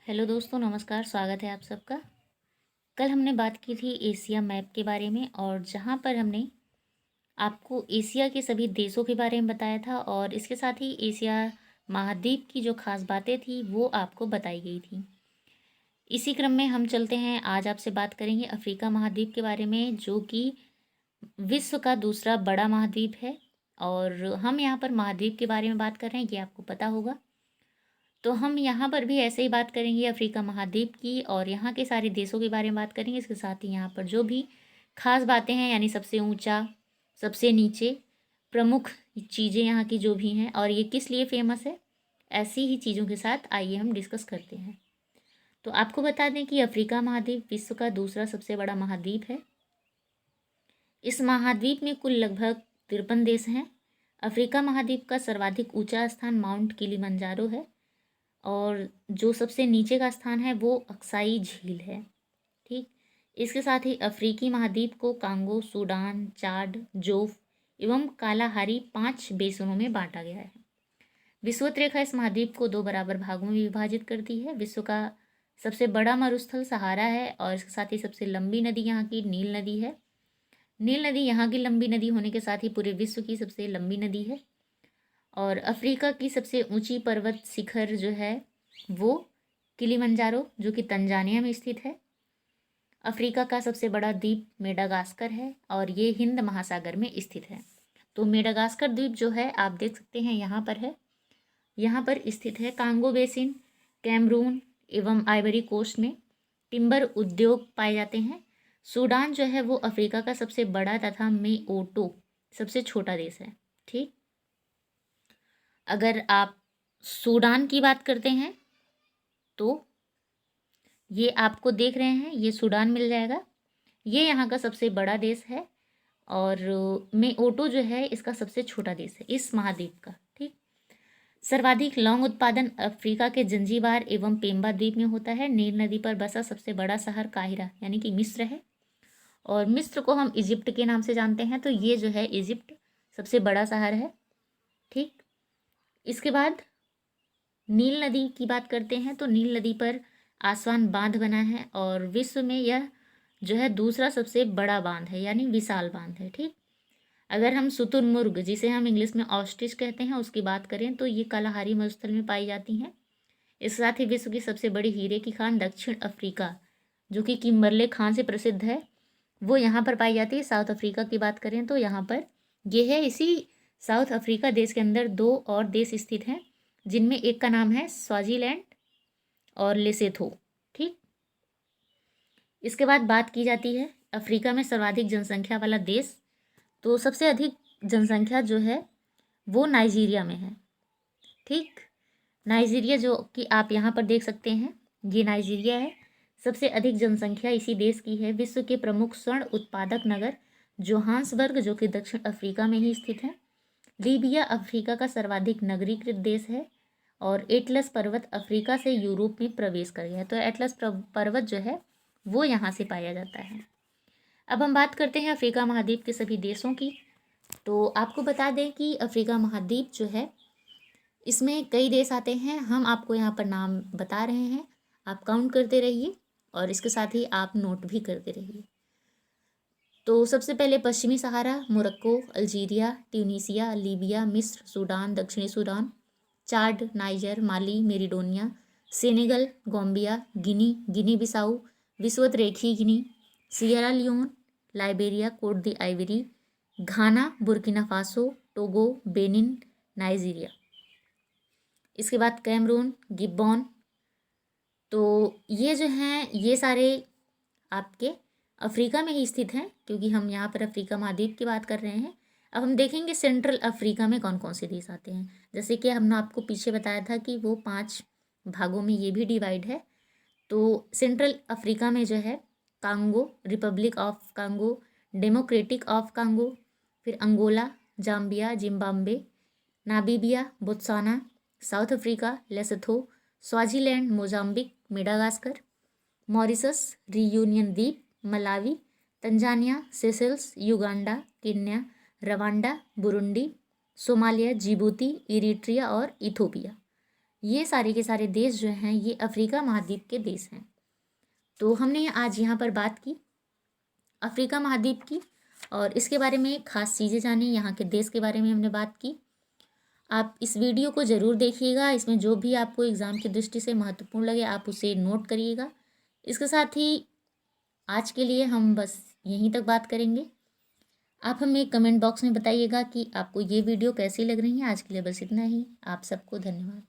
Hello दोस्तों, नमस्कार। स्वागत है आप सबका। कल हमने बात की थी एशिया मैप के बारे में, और जहाँ पर हमने आपको एशिया के सभी देशों के बारे में बताया था, और इसके साथ ही एशिया महाद्वीप की जो खास बातें थी वो आपको बताई गई थी। इसी क्रम में हम चलते हैं। आज आपसे बात करेंगे अफ्रीका महाद्वीप के बारे में, जो कि विश्व का दूसरा बड़ा महाद्वीप है। और हम यहाँ पर महाद्वीप के बारे में बात कर रहे हैं, ये आपको पता होगा। तो हम यहाँ पर भी ऐसे ही बात करेंगे अफ्रीका महाद्वीप की, और यहाँ के सारे देशों के बारे में बात करेंगे। इसके साथ ही यहाँ पर जो भी खास बातें हैं, यानी सबसे ऊंचा, सबसे नीचे, प्रमुख चीज़ें यहाँ की जो भी हैं, और ये किस लिए फेमस है, ऐसी ही चीज़ों के साथ आइए हम डिस्कस करते हैं। तो आपको बता दें कि अफ्रीका महाद्वीप विश्व का दूसरा सबसे बड़ा महाद्वीप है। इस महाद्वीप में कुल लगभग 53 देश हैं। अफ्रीका महाद्वीप का सर्वाधिक ऊंचा स्थान माउंट किलिमंजारो है, और जो सबसे नीचे का स्थान है वो अक्साई झील है। ठीक। इसके साथ ही अफ्रीकी महाद्वीप को कांगो, सूडान, चाड, जोफ एवं कालाहारी 5 बेसिनों में बांटा गया है। विषुवत रेखा इस महाद्वीप को 2 बराबर भागों में विभाजित करती है। विश्व का सबसे बड़ा मरुस्थल सहारा है, और इसके साथ ही सबसे लंबी नदी यहाँ की नील नदी है। नील नदी यहाँ की लंबी नदी होने के साथ ही पूरे विश्व की सबसे लंबी नदी है। और अफ्रीका की सबसे ऊंची पर्वत शिखर जो है वो किलिमंजारो, जो कि तंजानिया में स्थित है। अफ्रीका का सबसे बड़ा द्वीप मेडागास्कर है, और ये हिंद महासागर में स्थित है। तो मेडागास्कर द्वीप जो है आप देख सकते हैं यहाँ पर है, यहाँ पर स्थित है। कांगो बेसिन, कैमरून एवं आइवरी कोस्ट में टिम्बर उद्योग पाए जाते हैं। सूडान जो है वो अफ्रीका का सबसे बड़ा तथा मेओटो सबसे छोटा देश है। ठीक। अगर आप सूडान की बात करते हैं तो ये आपको देख रहे हैं, ये सूडान मिल जाएगा। ये यहाँ का सबसे बड़ा देश है, और मेओटो जो है इसका सबसे छोटा देश है इस महाद्वीप का। ठीक। सर्वाधिक लौंग उत्पादन अफ्रीका के जंजीबार एवं पेम्बा द्वीप में होता है। नील नदी पर बसा सबसे बड़ा शहर काहिरा यानी कि मिस्र है, और मिस्र को हम इजिप्ट के नाम से जानते हैं। तो ये जो है इजिप्ट सबसे बड़ा शहर है। ठीक। इसके बाद नील नदी की बात करते हैं, तो नील नदी पर आसवान बांध बना है, और विश्व में यह जो है दूसरा सबसे बड़ा बांध है, यानी विशाल बांध है। ठीक। अगर हम शुतुरमुर्ग, जिसे हम इंग्लिश में ऑस्ट्रिच कहते हैं, उसकी बात करें तो ये कालाहारी मरुस्थल में पाई जाती हैं। इसके साथ ही विश्व की सबसे बड़ी हीरे की खान दक्षिण अफ्रीका, जो कि किम्बरले खान से प्रसिद्ध है, वो यहाँ पर पाई जाती है। साउथ अफ्रीका की बात करें तो यहाँ पर ये है। इसी साउथ अफ्रीका देश के अंदर 2 और देश स्थित हैं, जिनमें एक का नाम है स्वाजीलैंड और लेसेथो। ठीक। इसके बाद बात की जाती है अफ्रीका में सर्वाधिक जनसंख्या वाला देश। तो सबसे अधिक जनसंख्या जो है वो नाइजीरिया में है। ठीक। नाइजीरिया जो कि आप यहाँ पर देख सकते हैं, ये नाइजीरिया है। सबसे अधिक जनसंख्या इसी देश की है। विश्व के प्रमुख स्वर्ण उत्पादक नगर जोहान्सबर्ग, जो कि दक्षिण अफ्रीका में ही स्थित है। लीबिया अफ्रीका का सर्वाधिक नगरीकृत देश है, और एटलस पर्वत अफ्रीका से यूरोप में प्रवेश कर गया है। तो एटलस पर्वत जो है वो यहाँ से पाया जाता है। अब हम बात करते हैं अफ्रीका महाद्वीप के सभी देशों की। तो आपको बता दें कि अफ्रीका महाद्वीप जो है इसमें कई देश आते हैं। हम आपको यहाँ पर नाम बता रहे हैं, आप काउंट करते रहिए, और इसके साथ ही आप नोट भी करते रहिए। तो सबसे पहले पश्चिमी Sahara, Morocco, Algeria, Tunisia, Libya, मिस्र, सूडान, दक्षिणी Sudan, Chad, Niger, Mali, Mauritania, Senegal, Gambia, Guinea, Guinea Bissau, विषुवत रेखी Guinea, Sierra Leone, Liberia, Cote d'Ivoire, Ghana, Burkina Faso, Togo, Benin, Nigeria. इसके बाद कैमरून, गिब्बॉन। तो ये जो हैं ये सारे आपके अफ्रीका में ही स्थित हैं, क्योंकि हम यहाँ पर अफ्रीका महाद्वीप की बात कर रहे हैं। अब हम देखेंगे सेंट्रल अफ्रीका में कौन कौन से देश आते हैं। जैसे कि हमने आपको पीछे बताया था कि वो 5 भागों में ये भी डिवाइड है। तो सेंट्रल अफ्रीका में जो है Congo, Republic of Congo, Democratic of Congo, फिर Angola, Zambia, Zimbabwe, Namibia, Botswana, South Africa, Lesotho, Swaziland, Mozambique, Madagascar, Mauritius, Reunion द्वीप, Malawi, Tanzania, Seychelles, Uganda, Kenya, Rwanda, Burundi, Somalia, Djibouti, Eritrea और Ethiopia. ये सारे के सारे देश जो हैं ये अफ्रीका महाद्वीप के देश हैं। तो हमने आज यहाँ पर बात की अफ्रीका महाद्वीप की और इसके बारे में ख़ास चीज़ें जानी, यहाँ के देश के बारे में हमने बात की। आप इस वीडियो को ज़रूर देखिएगा, इसमें जो भी आपको एग्ज़ाम की दृष्टि से महत्वपूर्ण लगे आप उसे नोट करिएगा। इसके साथ ही आज के लिए हम बस यहीं तक बात करेंगे। आप हमें कमेंट बॉक्स में बताइएगा कि आपको ये वीडियो कैसी लग रही है। आज के लिए बस इतना ही। आप सबको धन्यवाद।